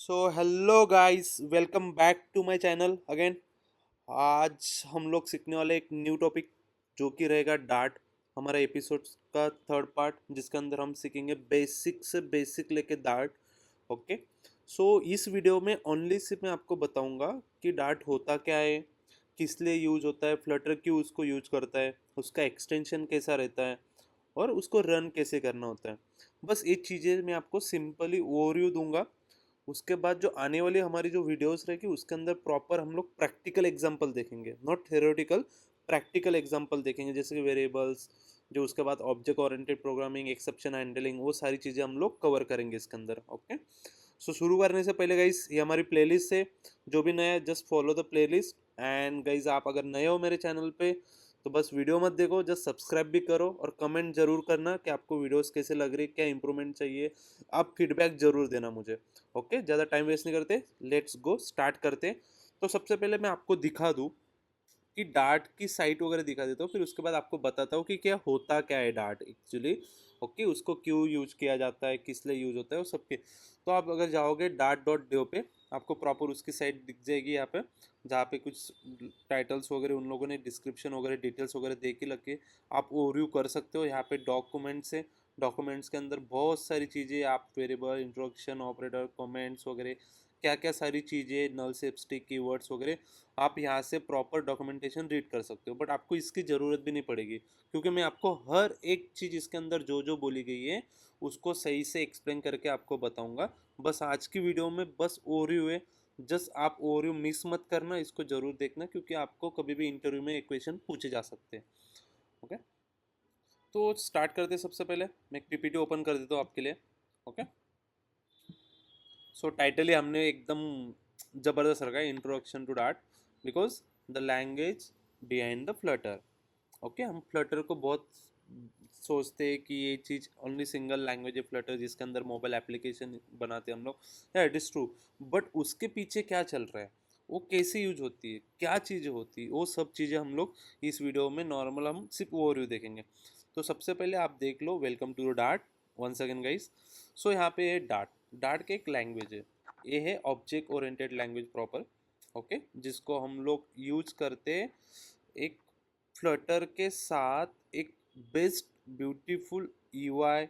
So hello guys, welcome back to my channel again. आज हम लोग सीखने वाले एक न्यू टॉपिक जो कि रहेगा डार्ट। हमारा एपिसोड का थर्ड पार्ट जिसके अंदर हम सीखेंगे बेसिक से बेसिक लेके डार्ट। ओके। सो इस वीडियो में ओनली सिर्फ मैं आपको बताऊंगा कि डार्ट होता क्या है, किस लिए यूज होता है, फ्लटर क्यों उसको यूज करता है, उसका एक्सटेंशन कैसा रहता है और उसको रन कैसे करना होता है। बस ये चीज़ें मैं आपको सिंपली ओवरव्यू दूंगा। उसके बाद जो आने वाली हमारी जो वीडियोस रहेगी उसके अंदर प्रॉपर हम लोग प्रैक्टिकल एग्जांपल देखेंगे, नॉट थ्योरेटिकल। प्रैक्टिकल एग्जांपल देखेंगे जैसे कि वेरिएबल्स, जो उसके बाद object oriented programming, exception handling, वो सारी चीज़ें हम लोग कवर करेंगे इसके अंदर। ओके। सो शुरू करने से पहले गाइस, ये हमारी प्लेलिस्ट है। जो भी नया है just follow the playlist. And guys, आप अगर नए हो मेरे चैनल पे तो बस वीडियो मत देखो, जस्ट सब्सक्राइब भी करो और कमेंट जरूर करना कि आपको वीडियोस कैसे लग रही, क्या इंप्रूवमेंट चाहिए। आप फीडबैक जरूर देना मुझे। ओके, ज़्यादा टाइम वेस्ट नहीं करते, लेट्स गो स्टार्ट करते। तो सबसे पहले मैं आपको दिखा दूँ कि डार्ट की साइट वगैरह दिखा देता हूँ, फिर उसके बाद आपको बताता हूँ कि क्या होता क्या है डार्ट एक्चुअली। ओके, उसको क्यों यूज किया जाता है, किस लिए यूज होता है, वो सबके। तो आप अगर जाओगे dart.do पे, आपको प्रॉपर उसकी साइट दिख जाएगी यहाँ पे, जहाँ पे कुछ टाइटल्स वगैरह उन लोगों ने डिस्क्रिप्शन वगैरह डिटेल्स वगैरह दे के लगे। आप ओवरव्यू कर सकते हो। यहाँ पे डॉक्यूमेंट्स है, डॉक्यूमेंट्स के अंदर बहुत सारी चीज़ें, आप वेरिएबल, इंट्रोडक्शन, ऑपरेटर, कमेंट्स वगैरह, क्या क्या सारी चीज़ें, नल से स्टिक कीवर्ड्स वगैरह, आप यहाँ से प्रॉपर डॉक्यूमेंटेशन रीड कर सकते हो। बट आपको इसकी ज़रूरत भी नहीं पड़ेगी, क्योंकि मैं आपको हर एक चीज़ इसके अंदर जो जो बोली गई है उसको सही से एक्सप्लेन करके आपको बताऊंगा। बस आज की वीडियो में बस ओवरव्यू है। जस्ट आप ओवरव्यू मिस मत करना, इसको ज़रूर देखना, क्योंकि आपको कभी भी इंटरव्यू में एक क्वेश्चन पूछे जा सकते हैं। ओके, तो स्टार्ट करते हैं। सबसे पहले मैं एक पीपीटी ओपन कर देता हूँ आपके लिए। ओके। सो टाइटल ही हमने एकदम ज़बरदस्त रखा है, introduction to Dart, because the language behind the Flutter. Okay, हम फ्लटर को बहुत सोचते हैं कि ये चीज़ ओनली सिंगल लैंग्वेज है फ्लटर, जिसके अंदर मोबाइल एप्लीकेशन बनाते हैं हम लोग। या इट इज़ ट्रू, बट उसके पीछे क्या चल रहा है, वो कैसे यूज होती है, क्या चीज़ें होती है, वो सब चीज़ें हम लोग इस वीडियो में नॉर्मल हम सिर्फ ओवरव्यू देखेंगे। तो सबसे पहले आप देख लो, welcome to Dart once again guys. So यहाँ पे है डार्ट। डार्ट के एक लैंग्वेज है, ये है object oriented language proper. Okay, जिसको हम लोग यूज करते एक फ्लटर के साथ एक बेस्ट ब्यूटीफुल यूआई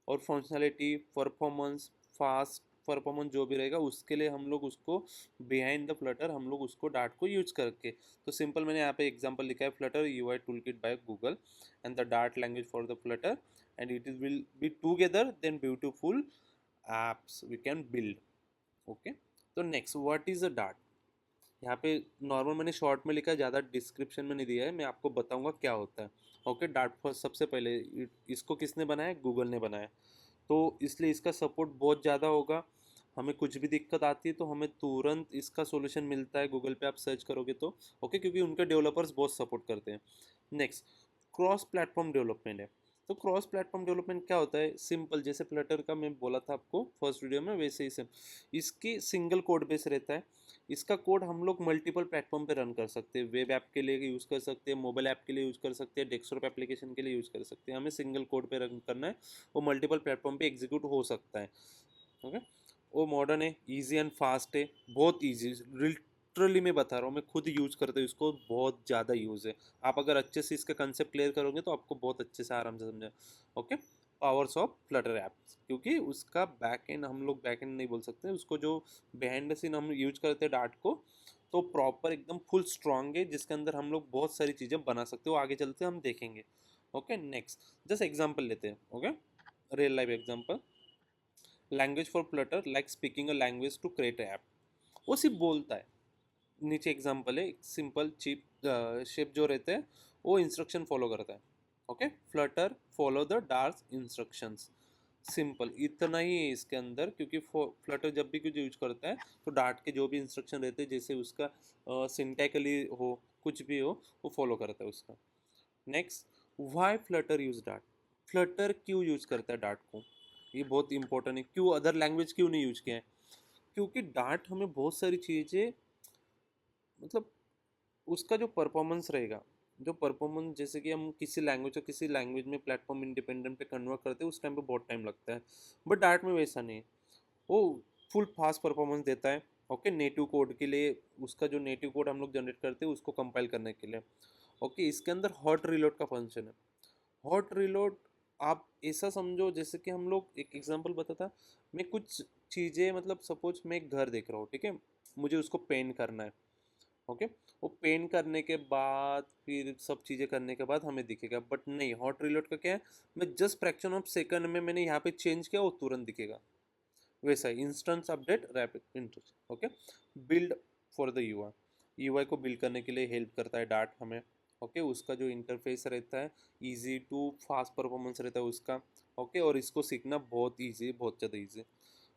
और फंक्शनैलिटी, परफॉर्मेंस, फास्ट परफॉर्मेंस जो भी रहेगा उसके लिए हम लोग उसको बिहाइंड द फ्लटर हम लोग उसको डार्ट को यूज करके। तो सिंपल मैंने यहाँ पे एग्जांपल लिखा है, Flutter UI toolkit by Google and the Dart language for the Flutter, and it is will be together then beautiful apps we can build. Okay. तो next, what is a Dart. यहाँ पे normal मैंने short में लिखा है, ज़्यादा description में नहीं दिया है, मैं आपको बताऊंगा क्या होता है। ओके, डार्ट फर्स्ट सबसे पहले इसको किसने बनाया, गूगल ने बनाया। तो इसलिए इसका सपोर्ट बहुत ज़्यादा होगा। हमें कुछ भी दिक्कत आती है तो हमें तुरंत इसका सॉल्यूशन मिलता है, गूगल पे आप सर्च करोगे तो। ओके, क्योंकि उनके डेवलपर्स बहुत सपोर्ट करते हैं। नेक्स्ट, क्रॉस प्लेटफॉर्म डेवलपमेंट है। तो क्रॉस प्लेटफॉर्म डेवलपमेंट क्या होता है, सिंपल, जैसे फ्लटर का मैं बोला था आपको फर्स्ट वीडियो में, वैसे ही सेम इसकी सिंगल कोड बेस रहता है। इसका कोड हम लोग मल्टीपल प्लेटफॉर्म पे रन कर सकते हैं, वेब ऐप के लिए यूज़ कर सकते हैं, मोबाइल ऐप के लिए यूज़ कर सकते हैं, डेस्कटॉप एप्लीकेशन के लिए यूज़ कर सकते हैं। हमें सिंगल कोड पे रन करना है, वो मल्टीपल प्लेटफॉर्म पे एग्जीक्यूट हो सकता है। ओके, वो मॉडर्न है, ईजी एंड फास्ट है, बहुत ईजी, लिटरली मैं बता रहा हूँ, मैं खुद यूज़ करता हूँ इसको, बहुत ज़्यादा यूज़ है। आप अगर अच्छे से इसका कंसेप्ट क्लियर करोगे तो आपको बहुत अच्छे से आराम से समझा। Okay, powers of Flutter apps, क्योंकि उसका बैक एंड हम लोग बैक एंड नहीं बोल सकते, उसको जो बिहाइंड द सीन हम यूज करते हैं डार्ट को, तो प्रॉपर एकदम फुल स्ट्रॉन्ग है, जिसके अंदर हम लोग बहुत सारी चीज़ें बना सकते हो, आगे चलते हम देखेंगे। ओके, नेक्स्ट जस्ट एग्जाम्पल लेते हैं। Okay, real life example, language for Flutter like speaking a language to create app. वो सिर्फ बोलता है। नीचे एग्जांपल है, एक सिंपल चिप शेप जो रहते हैं वो इंस्ट्रक्शन फॉलो करता है। Okay, Flutter follow the dart instructions. Simple इतना ही है इसके अंदर, क्योंकि फ्लटर जब भी कुछ यूज करता है तो डार्ट के जो भी इंस्ट्रक्शन रहते हैं, जैसे उसका सिंटैकली हो, कुछ भी हो, वो फॉलो करता है उसका। Next, why Flutter use Dart. Flutter क्यों यूज करता है डार्ट को, ये बहुत इंपॉर्टेंट है। क्यों अदर लैंग्वेज क्यों नहीं यूज किया है, क्योंकि डार्ट हमें बहुत सारी चीज़ें, मतलब उसका जो परफॉर्मेंस रहेगा, जो परफॉर्मेंस, जैसे कि हम किसी लैंग्वेज को किसी लैंग्वेज में प्लेटफॉर्म इंडिपेंडेंट पे कन्वर्ट करते हैं, उस टाइम पे बहुत टाइम लगता है। बट डार्ट में वैसा नहीं है। वो फुल फास्ट परफॉर्मेंस देता है। ओके, नेटिव कोड के लिए, उसका जो नेटिव कोड हम लोग जनरेट करते हैं उसको कंपाइल करने के लिए। ओके, इसके अंदर हॉट रीलोड का फंक्शन है। हॉट रीलोड आप ऐसा समझो जैसे कि हम लोग, एक एग्जांपल बताता, मैं कुछ चीज़ें, मतलब सपोज मैं एक घर देख रहा हूँ, ठीक है, मुझे उसको पेंट करना है। ओके, वो पेंट करने के बाद फिर सब चीज़ें करने के बाद हमें दिखेगा, बट नहीं, हॉट रीलोड का क्या है, मैं जस्ट फ्रैक्शन ऑफ सेकंड में मैंने यहाँ पे चेंज किया, वो तुरंत दिखेगा। वैसा ही instance update rapid interest. Okay, build for the UI, UI को बिल्ड करने के लिए हेल्प करता है डार्ट हमें। ओके, उसका जो इंटरफेस रहता है इजी टू फास्ट परफॉर्मेंस रहता है उसका। ओके, और इसको सीखना बहुत ईजी, बहुत ज़्यादा easy.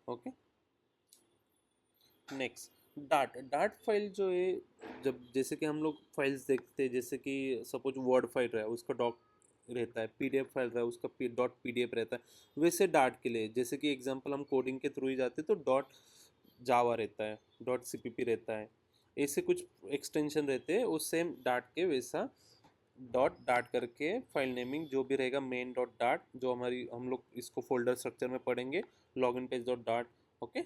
Okay, next, dart. Dart file जो है, जब जैसे कि हम लोग फाइल्स देखते हैं, जैसे कि सपोज वर्ड फाइल रहा है उसका डॉक रहता है, पीडीएफ फाइल रहा है उसका डॉट पीडीएफ रहता है, वैसे डार्ट के लिए जैसे कि एग्जांपल हम कोडिंग के थ्रू ही जाते हैं तो डॉट जावा रहता है, डॉट सीपीपी रहता है, ऐसे कुछ एक्सटेंशन रहते हैं, वो सेम डार्ट के वैसा डॉट डार्ट करके फाइल नेमिंग जो भी रहेगा, मेन डॉट डार्ट, जो हमारी, हम लोग इसको फोल्डर स्ट्रक्चर में पढ़ेंगे, login page dot dart. Okay,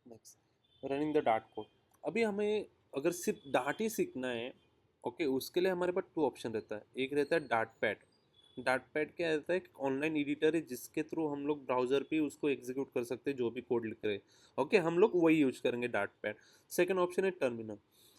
next, running the dart code. अभी हमें अगर सिर्फ डार्ट ही सीखना है, ओके, उसके लिए हमारे पास टू ऑप्शन रहता है। एक रहता है डार्ट पैड। डार्ट पैड क्या रहता है, एक ऑनलाइन एडिटर है जिसके थ्रू हम लोग ब्राउजर पे उसको एग्जीक्यूट कर सकते हैं जो भी कोड लिख रहे हैं। ओके, हम लोग वही यूज करेंगे डार्ट पैड। सेकेंड ऑप्शन है टर्मिनल।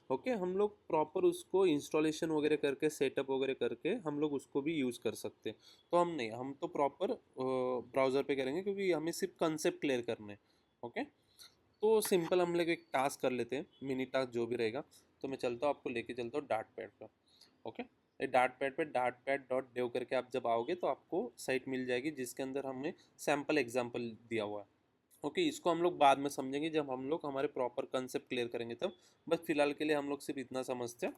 ओके, हम लोग प्रॉपर उसको इंस्टॉलेशन वगैरह करके, सेटअप वगैरह करके हम लोग उसको भी यूज़ कर सकते हैं। तो हम नहीं, हम तो प्रॉपर ब्राउज़र पे करेंगे क्योंकि हमें सिर्फ कंसेप्ट क्लियर करना है। ओके, तो सिंपल हम लोग एक टास्क कर लेते हैं, मिनी टास्क जो भी रहेगा। तो मैं चलता हूँ, आपको लेके चलता हूँ डार्ट पैड पर। ओके, ये डार्ट पैड पे डार्ट पैड डॉट डेव करके आप जब आओगे तो आपको साइट मिल जाएगी जिसके अंदर हमने सैम्पल एग्जाम्पल दिया हुआ है। ओके, इसको हम लोग बाद में समझेंगे जब हम लोग हमारे प्रॉपर कंसेप्ट क्लियर करेंगे तब। बस फिलहाल के लिए हम लोग सिर्फ इतना समझते हैं,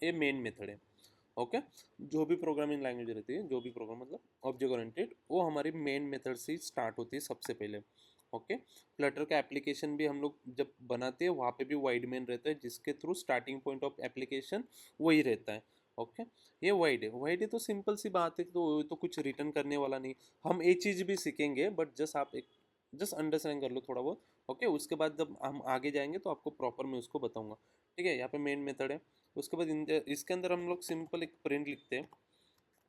ये मेन मेथड है। ओके, जो भी प्रोग्रामिंग लैंग्वेज रहती है, जो भी प्रोग्राम मतलब ऑब्जेक्ट ओरिएंटेड, वो हमारी मेन मेथड से स्टार्ट होती है सबसे पहले। ओके, फ्लटर का एप्लीकेशन भी हम लोग जब बनाते हैं वहाँ पे भी वाइड मेन रहता है जिसके through starting point of application वही रहता है। ओके, ये वाइड है, वाइड है तो सिंपल सी बात है, तो कुछ रिटर्न करने वाला नहीं। हम ये चीज़ भी सीखेंगे बट जस्ट आप एक जस्ट अंडरस्टैंड कर लो थोड़ा बहुत। ओके, उसके बाद जब हम आगे जाएंगे तो आपको प्रॉपर मैं उसको बताऊंगा। ठीक है, यहाँ पे मेन मेथड है। उसके बाद इसके अंदर हम लोग सिंपल एक प्रिंट लिखते हैं।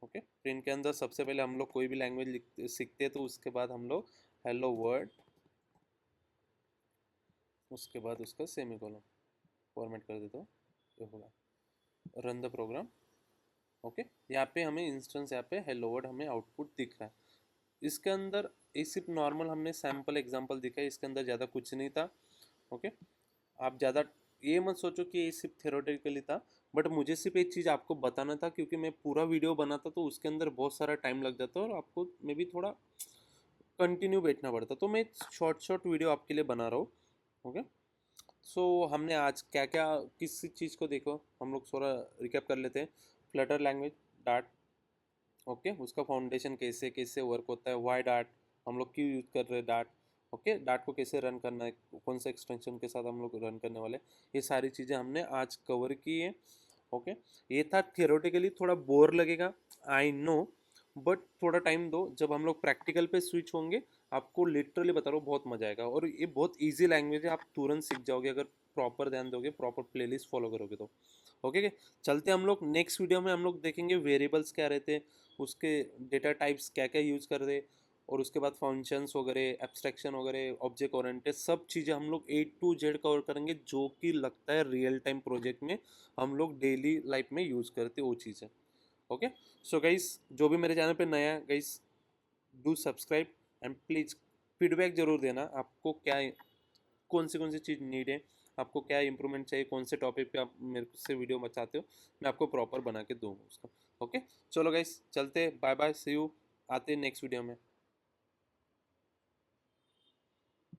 ओके, प्रिंट के अंदर सबसे पहले हम लोग कोई भी लैंग्वेज लिखते सीखते हैं तो उसके बाद हम लोग हेलो वर्ड, उसके बाद उसका सेमी कॉलम फॉर्मेट कर देता हूँ, ये होगा रन द प्रोग्राम। ओके, यहाँ पे हमें इंस्टेंस, यहाँ पे हेलो वर्ड हमें आउटपुट दिख रहा है। इसके अंदर ये सिर्फ नॉर्मल हमने सैम्पल एग्जांपल दिखा है, इसके अंदर ज़्यादा कुछ नहीं था। ओके, आप ज़्यादा ये मत सोचो कि ये सिर्फ थ्योरेटिकली था, बट मुझे सिर्फ एक चीज़ आपको बताना था क्योंकि मैं पूरा वीडियो बनाता तो उसके अंदर बहुत सारा टाइम लग जाता और आपको मे भी थोड़ा कंटिन्यू बैठना पड़ता, तो मैं शॉर्ट शॉर्ट वीडियो आपके लिए बना रहा हूँ। ओके, सो हमने आज क्या क्या किस चीज़ को देखो, हम लोग थोड़ा रिकैप कर लेते हैं। Flutter language, dart. ओके, उसका फाउंडेशन कैसे कैसे वर्क होता है, वाई डार्ट, हम लोग क्यों यूज़ कर रहे हैं डार्ट। ओके, डार्ट को कैसे रन करना है, कौन सा एक्सटेंशन के साथ हम लोग रन करने वाले, ये सारी चीज़ें हमने आज कवर की है। ओके, ये था थियोरेटिकली थोड़ा बोर लगेगा, आई नो, बट थोड़ा टाइम दो, जब हम लोग प्रैक्टिकल पे स्विच होंगे आपको लिटरली बता रहा हूँ बहुत मजा आएगा। और ये बहुत इजी लैंग्वेज है, आप तुरंत सीख जाओगे अगर प्रॉपर ध्यान दोगे, प्रॉपर प्लेलिस्ट फॉलो करोगे तो। ओके, चलते हम लोग नेक्स्ट वीडियो में, हम लोग देखेंगे वेरिएबल्स क्या रहते हैं, उसके डेटा टाइप्स क्या क्या यूज़ कर रहे, और उसके बाद फंक्शंस वगैरह, एब्स्ट्रैक्शन वगैरह, ऑब्जेक्ट ओरिएंटेड, सब चीज़ें हम लोग A to Z कवर करेंगे जो कि लगता है रियल टाइम प्रोजेक्ट में हम लोग डेली लाइफ में यूज़ करते वो चीज़ें। ओके, सो गाइस, जो भी मेरे चैनल पे नया है guys, do subscribe and please feedback ज़रूर देना, आपको क्या, कौन सी चीज़ नीड है, आपको क्या इंप्रूवमेंट चाहिए, कौन से टॉपिक पे आप मेरे से वीडियो चाहते हो, मैं आपको प्रॉपर बना के दूंगा उसका। ओके, चलो गाइस, चलते, बाय बाय, सी यू, आते हैं नेक्स्ट वीडियो में।